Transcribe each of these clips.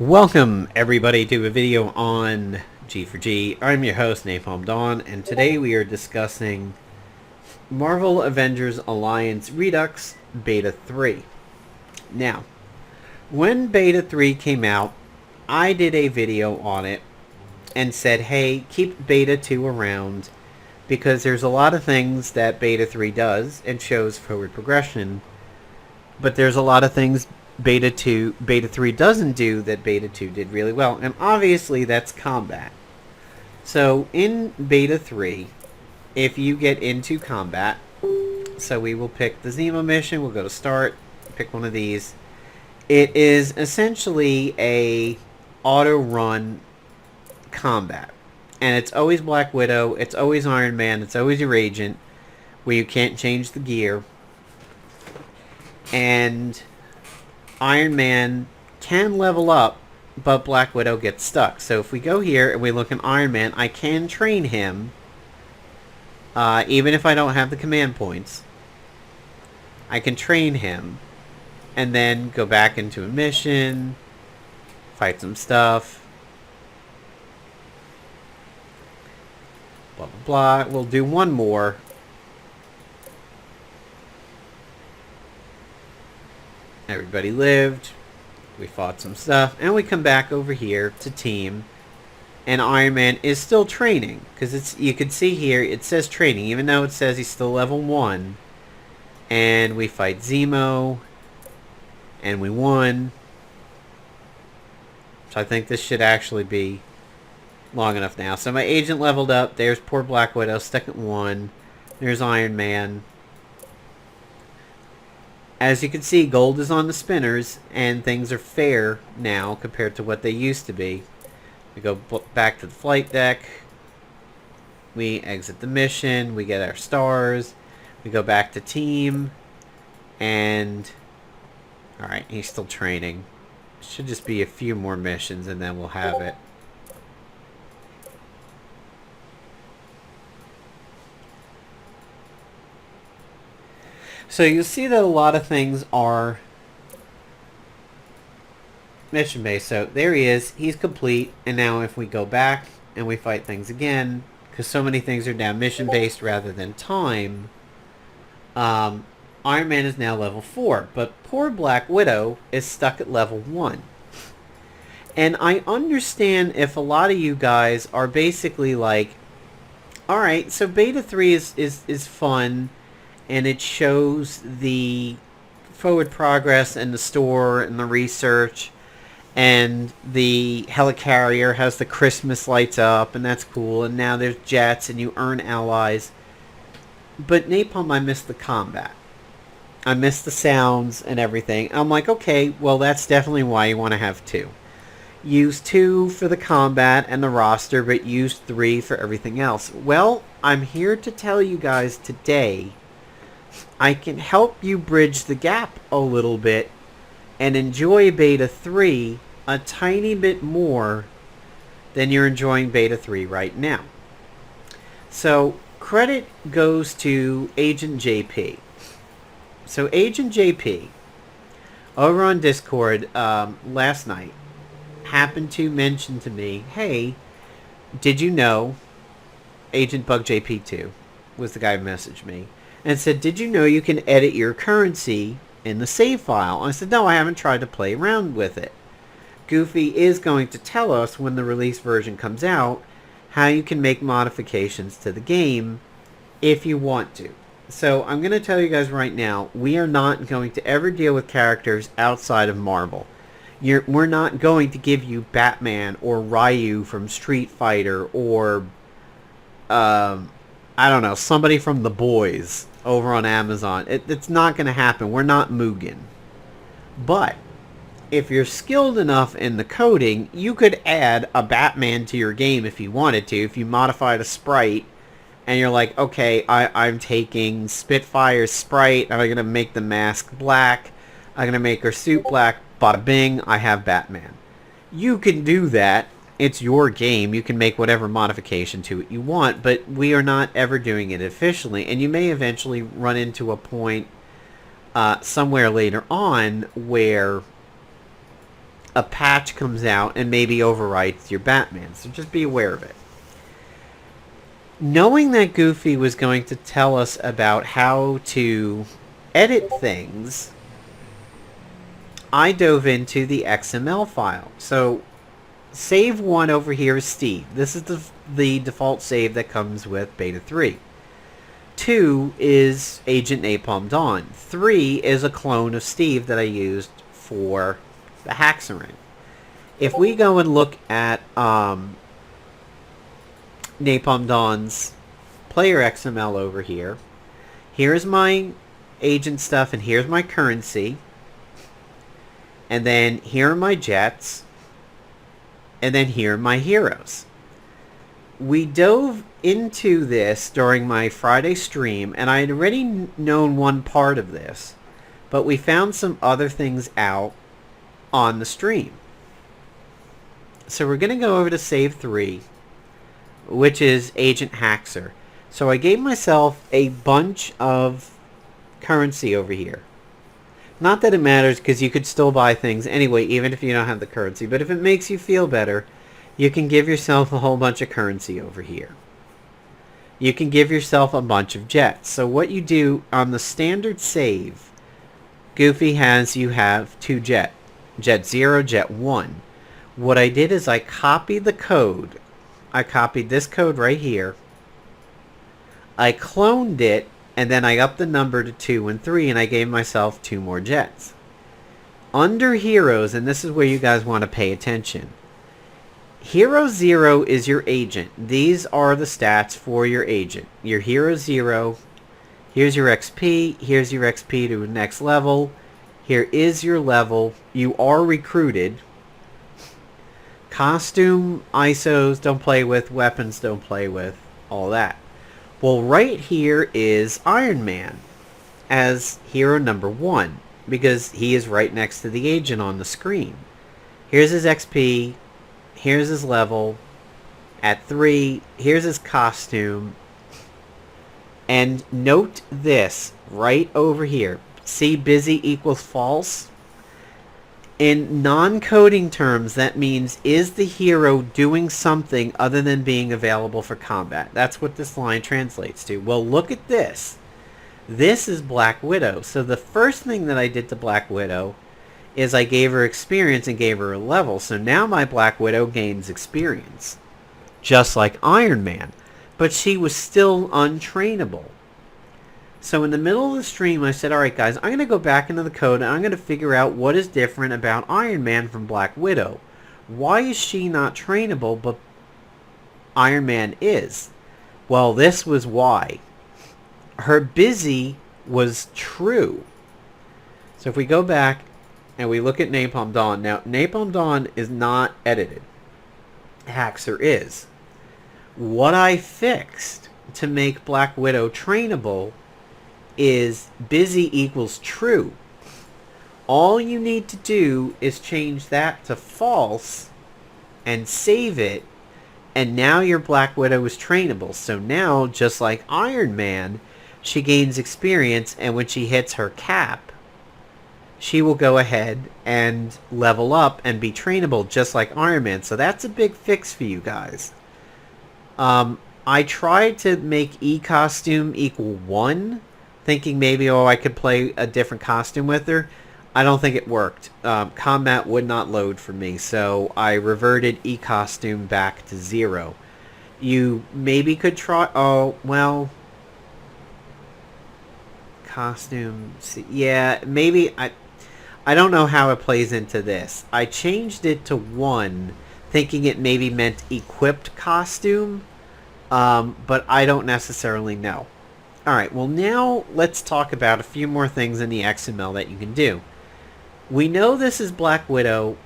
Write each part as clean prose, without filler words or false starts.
Welcome everybody to a video on G4G. I'm your host Napalm Dawn, and today we are discussing Marvel Avengers Alliance Redux Beta 3. Now, when Beta 3 came out, I did a video on it and said, hey, keep Beta 2 around because there's a lot of things that Beta 3 does and shows forward progression, but there's a lot of things Beta 3 doesn't do that Beta 2 did really well, and obviously that's combat. So in Beta 3, if you get into combat, so we will pick the Zemo mission, we'll go to start, pick one of these. It is essentially a auto run combat, and it's always Black Widow, it's always Iron Man, it's always your agent, where you can't change the gear, and Iron Man can level up, but Black Widow gets stuck. So if we go here and we look at Iron Man, I can train him, even if I don't have the command points. I can train him, and then go back into a mission, fight some stuff, blah blah blah. We'll do one more. Everybody lived, we fought some stuff, and we come back over here to team, and Iron Man is still training, because it's, you can see here, it says training, even though it says he's still level 1, and we fight Zemo, and we won, so I think this should actually be long enough now. So my agent leveled up, there's poor Black Widow, stuck at 1, there's Iron Man. As you can see, gold is on the spinners, and things are fair now compared to what they used to be. We go back to the flight deck. We exit the mission. We get our stars. We go back to team. And, alright, he's still training. Should just be a few more missions, and then we'll have it. So you'll see that a lot of things are mission based. So there he is, he's complete, and now if we go back and we fight things again, because so many things are now mission based rather than time, Iron Man is now level 4, but poor Black Widow is stuck at level 1. And I understand if a lot of you guys are basically like, alright, so Beta 3 is fun, and it shows the forward progress and the store and the research, and the helicarrier has the Christmas lights up, and that's cool, and now there's jets and you earn allies. But Napalm, I missed the combat. I missed the sounds and everything. I'm like, okay, well that's definitely why you want to have 2. Use 2 for the combat and the roster, but use 3 for everything else. Well, I'm here to tell you guys today I can help you bridge the gap a little bit and enjoy Beta 3 a tiny bit more than you're enjoying Beta 3 right now. So credit goes to Agent JP. So Agent JP over on Discord last night happened to mention to me, hey, did you know Agent Bug JP2 was the guy who messaged me and said, did you know you can edit your currency in the save file? And I said, no, I haven't tried to play around with it. Goofy is going to tell us when the release version comes out how you can make modifications to the game if you want to. So I'm going to tell you guys right now, we are not going to ever deal with characters outside of Marvel. We're not going to give you Batman or Ryu from Street Fighter or I don't know, somebody from The Boys over on Amazon. It's not going to happen. We're not Mugen. But if you're skilled enough in the coding, you could add a Batman to your game if you wanted to. If you modified a sprite and you're like, okay, I'm taking Spitfire's sprite, and I'm going to make the mask black, I'm going to make her suit black, bada bing, I have Batman. You can do that. It's your game. You can make whatever modification to it you want, but we are not ever doing it officially. And you may eventually run into a point somewhere later on where a patch comes out and maybe overwrites your Batman. So just be aware of it. Knowing that Goofy was going to tell us about how to edit things, I dove into the XML file. So save 1 over here is Steve. This is the default save that comes with Beta 3. 2 is Agent Napalm Dawn. 3 is a clone of Steve that I used for the Haxorin. If we go and look at Napalm Dawn's player XML over here, here's my agent stuff and here's my currency. And then here are my jets. And then here are my heroes. We dove into this during my Friday stream, and I had already known one part of this, but we found some other things out on the stream. So we're going to go over to save 3, which is Agent Haxor. So I gave myself a bunch of currency over here. Not that it matters, because you could still buy things anyway, even if you don't have the currency. But if it makes you feel better, you can give yourself a whole bunch of currency over here. You can give yourself a bunch of jets. So what you do on the standard save, Goofy has, you have 2 jet. Jet 0, Jet 1. What I did is I copied the code. I copied this code right here. I cloned it, and then I upped the number to 2 and 3, and I gave myself 2 more jets. Under Heroes, and this is where you guys want to pay attention. Hero 0 is your agent. These are the stats for your agent. Your Hero 0, here's your XP, here's your XP to the next level, here is your level, you are recruited. Costume, ISOs, don't play with, weapons, don't play with, all that. Well, right here is Iron Man as hero number 1, because he is right next to the agent on the screen. Here's his XP, here's his level, at 3, here's his costume, and note this right over here. See busy equals false? In non-coding terms, that means, is the hero doing something other than being available for combat? That's what this line translates to. Well, look at this. This is Black Widow. So the first thing that I did to Black Widow is I gave her experience and gave her a level. So now my Black Widow gains experience, just like Iron Man. But she was still untrainable. So in the middle of the stream, I said, alright guys, I'm going to go back into the code and I'm going to figure out what is different about Iron Man from Black Widow. Why is she not trainable, but Iron Man is? Well, this was why. Her busy was true. So if we go back and we look at Napalm Dawn. Now, Napalm Dawn is not edited. Haxor is. What I fixed to make Black Widow trainable is busy equals true. All you need to do is change that to false and save it, and now your Black Widow is trainable. So now, just like Iron Man, she gains experience, and when she hits her cap, she will go ahead and level up and be trainable just like Iron Man. So that's a big fix for you guys. I tried to make E-Costume equal 1, thinking maybe, oh, I could play a different costume with her. I don't think it worked. Combat would not load for me, so I reverted E-Costume back to 0. You maybe could try... Oh, well... Costume... Yeah, maybe... I don't know how it plays into this. I changed it to 1, thinking it maybe meant equipped costume, but I don't necessarily know. Alright, well now let's talk about a few more things in the XML that you can do. We know this is Black Widow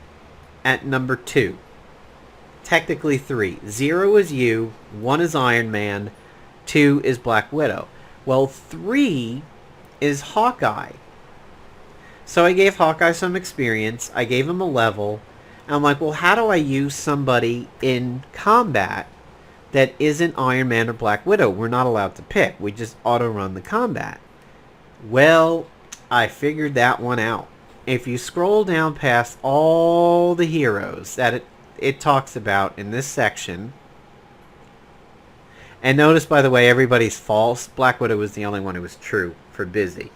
at number 2. Technically 3. 0 is you, 1 is Iron Man, 2 is Black Widow. Well, 3 is Hawkeye. So I gave Hawkeye some experience, I gave him a level, and I'm like, well, how do I use somebody in combat that isn't Iron Man or Black Widow? We're not allowed to pick. We just auto-run the combat. Well, I figured that one out. if you scroll down past all the heroes that it talks about in this section, and notice, by the way, everybody's false. Black Widow was the only one who was true for busy.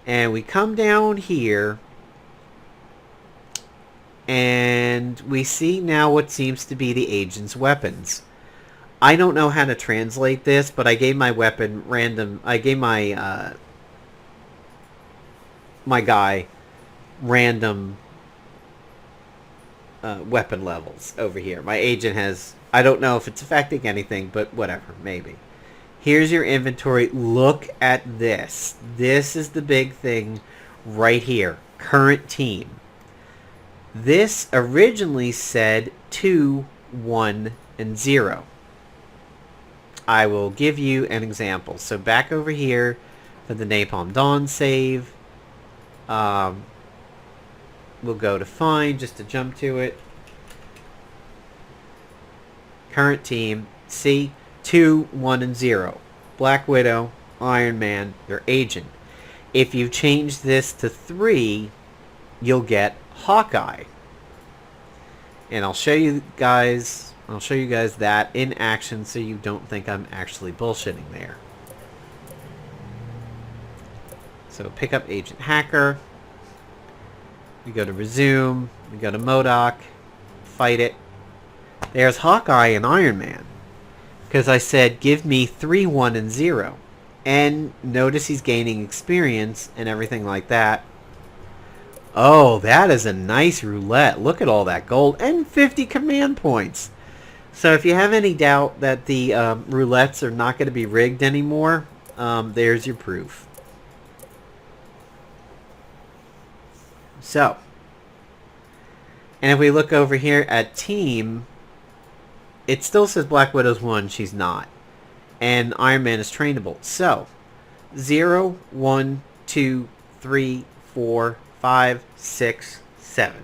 And we come down here, and we see now what seems to be the agent's weapons. I don't know how to translate this, but I gave my weapon random. I gave my my guy random weapon levels over here. My agent has. I don't know if it's affecting anything, but whatever, maybe. Here's your inventory. Look at this. This is the big thing right here. Current team. This originally said 2, 1, and 0. I will give you an example. So back over here for the Napalm Dawn save. We'll go to find just to jump to it. Current team. See? 2, 1, and 0. Black Widow, Iron Man, your agent. If you change this to 3, you'll get Hawkeye. And I'll show you guys that in action so you don't think I'm actually bullshitting there. So pick up Agent Hacker. We go to resume. We go to MODOK. Fight it. There's Hawkeye and Iron Man. Because I said, give me 3, 1, and 0. And notice he's gaining experience and everything like that. Oh, that is a nice roulette. Look at all that gold. And 50 command points. So if you have any doubt that the roulettes are not going to be rigged anymore, there's your proof. So, and if we look over here at team, it still says Black Widow's 1, she's not. And Iron Man is trainable. So, 0, 1, 2, 3, 4, 5, 6, 7.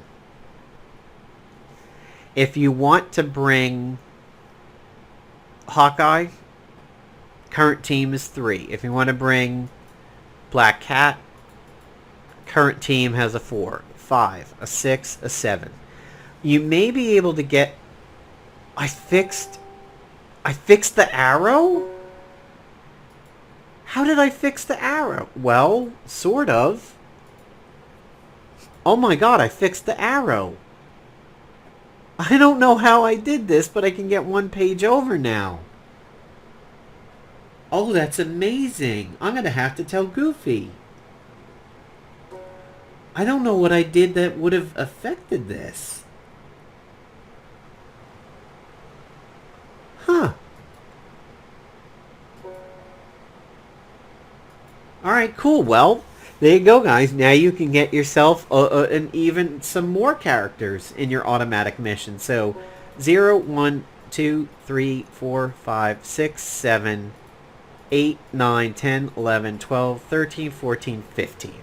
If you want to bring Hawkeye, current team is 3. If you want to bring Black Cat, current team has a 4, 5, a 6, a 7. You may be able to get... I fixed the arrow? How did I fix the arrow? Well, sort of. Oh my god, I fixed the arrow. I don't know how I did this, but I can get one page over now. Oh, that's amazing. I'm going to have to tell Goofy. I don't know what I did that would have affected this. Huh. Alright, cool. Well, there you go, guys. Now you can get yourself and even some more characters in your automatic mission. So, 0, 1, 2, 3, 4, 5, 6, 7, 8, 9, 10, 11, 12, 13, 14, 15.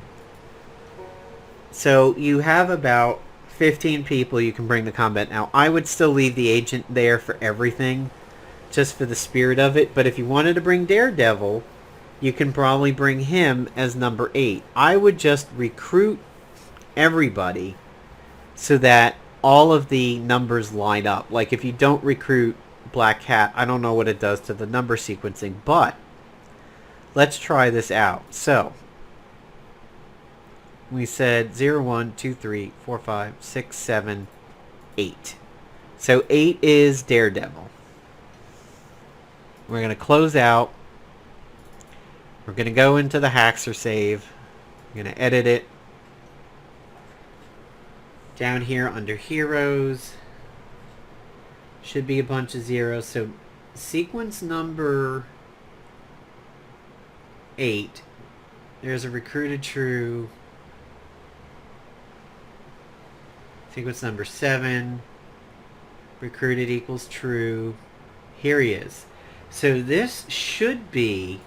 So, you have about 15 people you can bring to combat. Now, I would still leave the agent there for everything, just for the spirit of it. But if you wanted to bring Daredevil, you can probably bring him as number 8. I would just recruit everybody so that all of the numbers line up. Like if you don't recruit Black Cat, I don't know what it does to the number sequencing, but let's try this out. So, we said 0, 1, 2, 3, 4, 5, 6, 7, 8. So 8 is Daredevil. We're going to close out. We're going to go into the Haxer save. I'm going to edit it. Down here under Heroes. Should be a bunch of zeros. So sequence number 8. There's a recruited true. Sequence number 7. Recruited equals true. Here he is. So this should be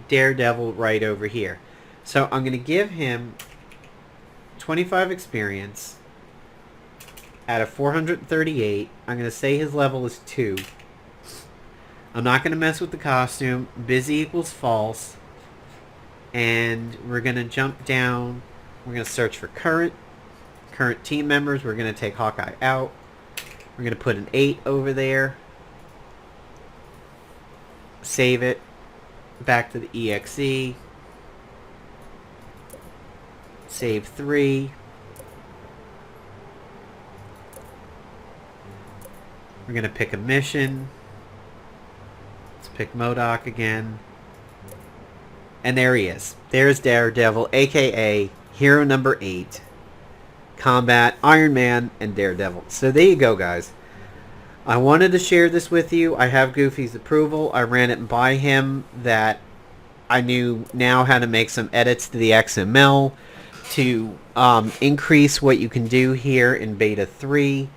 Daredevil right over here. So I'm going to give him 25 experience out of 438. I'm going to say his level is 2. I'm not going to mess with the costume. Busy equals false. And we're going to jump down We're going to search for current team members. We're going to take Hawkeye out. We're going to put an 8 over there. Save it. Back to the exe. Save 3. We're going to pick a mission. Let's pick MODOK again. And there he is. There's Daredevil, a.k.a. Hero number 8. Combat, Iron Man, and Daredevil. So there you go, guys. I wanted to share this with you. I have Goofy's approval. I ran it by him that I knew now how to make some edits to the XML to increase what you can do here in Beta 3.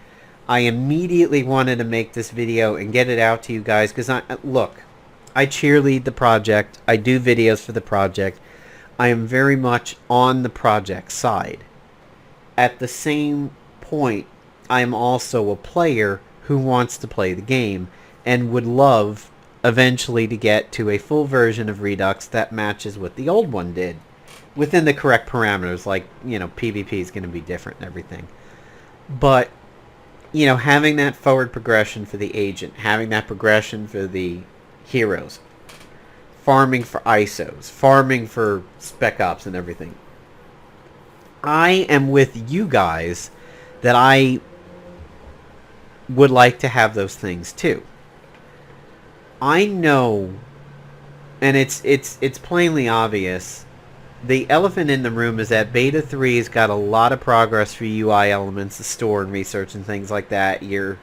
I immediately wanted to make this video and get it out to you guys because, look, I cheerlead the project. I do videos for the project. I am very much on the project side. At the same point, I am also a player who wants to play the game and would love eventually to get to a full version of Redux that matches what the old one did within the correct parameters. Like, you know, PvP is going to be different and everything. But, you know, having that forward progression for the agent, having that progression for the heroes, farming for ISOs, farming for Spec Ops and everything. I am with you guys that I would like to have those things too. I know, and it's plainly obvious, the elephant in the room is that Beta 3's got a lot of progress for UI elements, the store and research and things like that, your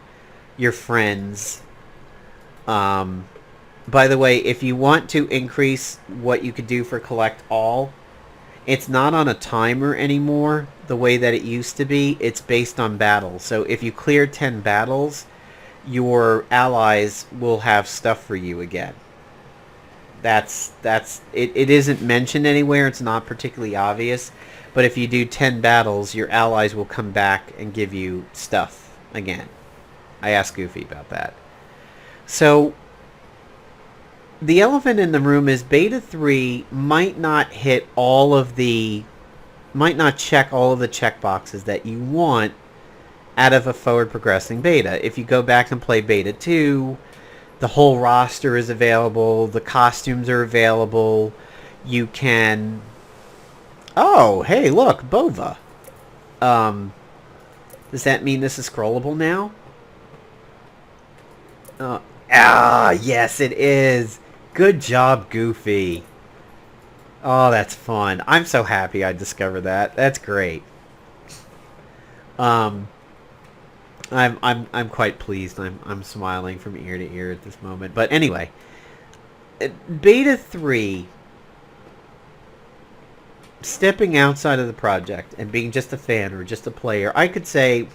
friends. By the way, if you want to increase what you could do for collect all, it's not on a timer anymore the way that it used to be. It's based on battles. So if you clear 10 battles, your allies will have stuff for you again. That's it isn't mentioned anywhere. It's not particularly obvious. But if you do 10 battles, your allies will come back and give you stuff again. I asked Goofy about that. So the elephant in the room is Beta 3 might not check all of the checkboxes that you want out of a forward progressing beta. If you go back and play Beta 2, the whole roster is available, the costumes are available, you can... Oh, hey, look, Bova. Does that mean this is scrollable now? Yes, it is. Good job, Goofy. Oh, that's fun. I'm so happy I discovered that. That's great. I'm quite pleased. I'm smiling from ear to ear at this moment. But anyway, Beta 3, stepping outside of the project and being just a fan or just a player, I could say,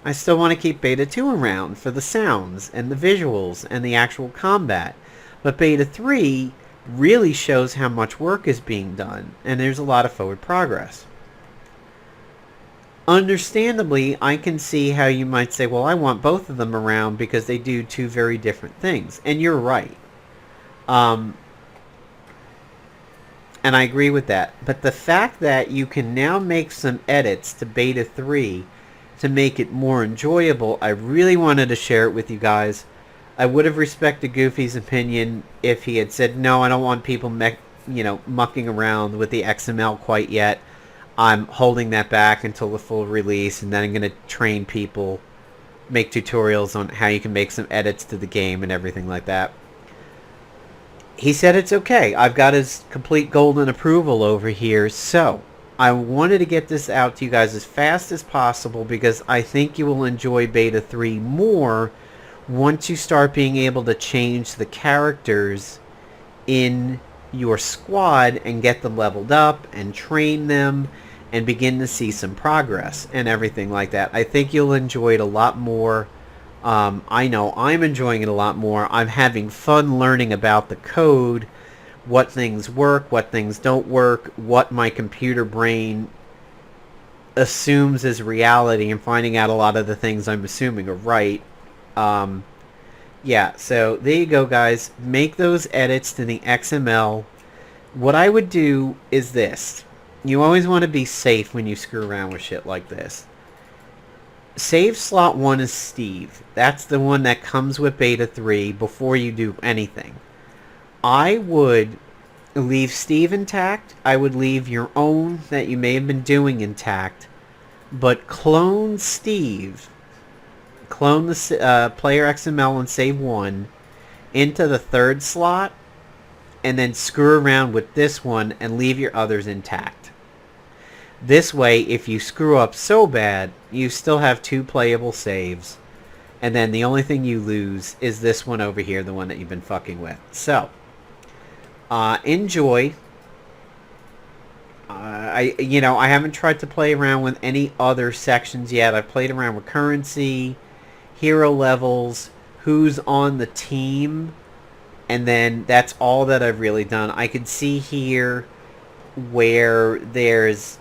I still want to keep Beta 2 around for the sounds and the visuals and the actual combat. But Beta 3 really shows how much work is being done, and there's a lot of forward progress. Understandably, I can see how you might say, well, I want both of them around because they do two very different things. And you're right. And I agree with that. But the fact that you can now make some edits to Beta 3 to make it more enjoyable, I really wanted to share it with you guys. I would have respected Goofy's opinion if he had said, no, I don't want people mucking around with the XML quite yet. I'm holding that back until the full release, and then I'm going to train people, make tutorials on how you can make some edits to the game and everything like that. He said it's okay. I've got his complete golden approval over here, so I wanted to get this out to you guys as fast as possible because I think you will enjoy Beta 3 more once you start being able to change the characters in your squad and get them leveled up and train them and begin to see some progress and everything like that. I think you'll enjoy it a lot more. I know I'm enjoying it a lot more. I'm having fun learning about the code, what things work, what things don't work, what my computer brain assumes as reality, and finding out a lot of the things I'm assuming are right. Yeah, so there you go, guys. Make those edits to the XML. What I would do is this. You always want to be safe when you screw around with shit like this. Save slot 1 is Steve. That's the one that comes with beta 3 before you do anything. I would leave Steve intact. I would leave your own that you may have been doing intact. But clone Steve, clone the player XML and save 1 into the 3rd slot, and then screw around with this one and leave your others intact. This way, if you screw up so bad, you still have 2 playable saves. And then the only thing you lose is this one over here, the one that you've been fucking with. So, enjoy. I haven't tried to play around with any other sections yet. I've played around with currency, hero levels, who's on the team, and then that's all that I've really done. I could see here where there's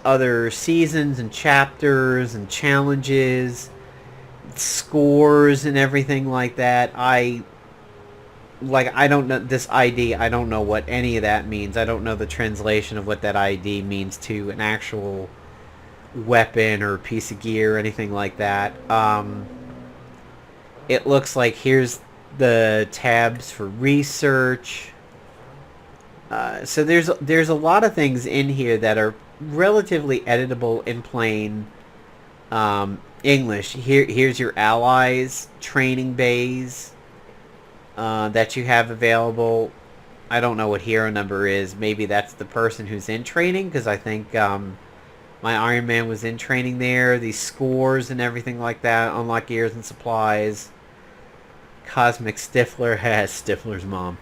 other seasons and chapters and challenges, scores and everything like that. I don't know this ID. I don't know what any of that means. I don't know the translation of what that ID means to an actual weapon or piece of gear or anything like that. It looks like here's the tabs for research. So there's a lot of things in here that are relatively editable in plain English. Here's your allies training bays that you have available. I don't know what hero number is. Maybe that's the person who's in training, because I think my Iron Man was in training there. These scores and everything like that. Unlock gears and supplies. Cosmic Stifler has Stifler's mom.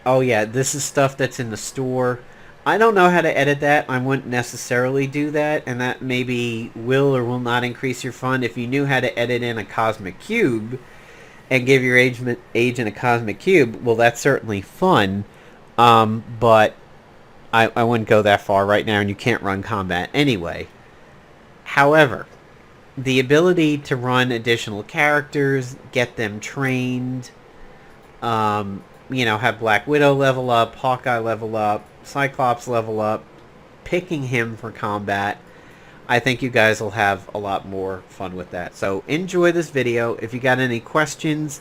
Oh yeah, this is stuff that's in the store. I don't know how to edit that. I wouldn't necessarily do that, and that maybe will or will not increase your fun. If you knew how to edit in a cosmic cube and give your agent a cosmic cube, well, that's certainly fun. But I wouldn't go that far right now, and you can't run combat anyway. However, the ability to run additional characters, get them trained, have Black Widow level up, Hawkeye level up, Cyclops level up, picking him for combat, I think you guys will have a lot more fun with that. So enjoy this video. If you got any questions,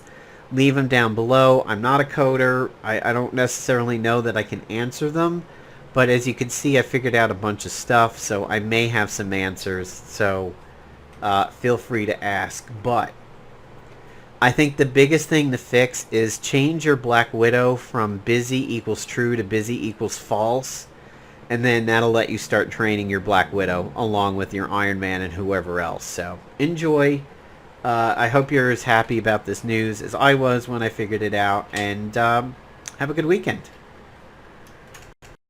leave them down below. I'm not a coder. I don't necessarily know that I can answer them, but as you can see, I figured out a bunch of stuff, so I may have some answers. So feel free to ask. But I think the biggest thing to fix is change your Black Widow from busy equals true to busy equals false. And then that'll let you start training your Black Widow along with your Iron Man and whoever else. So enjoy. I hope you're as happy about this news as I was when I figured it out. And have a good weekend.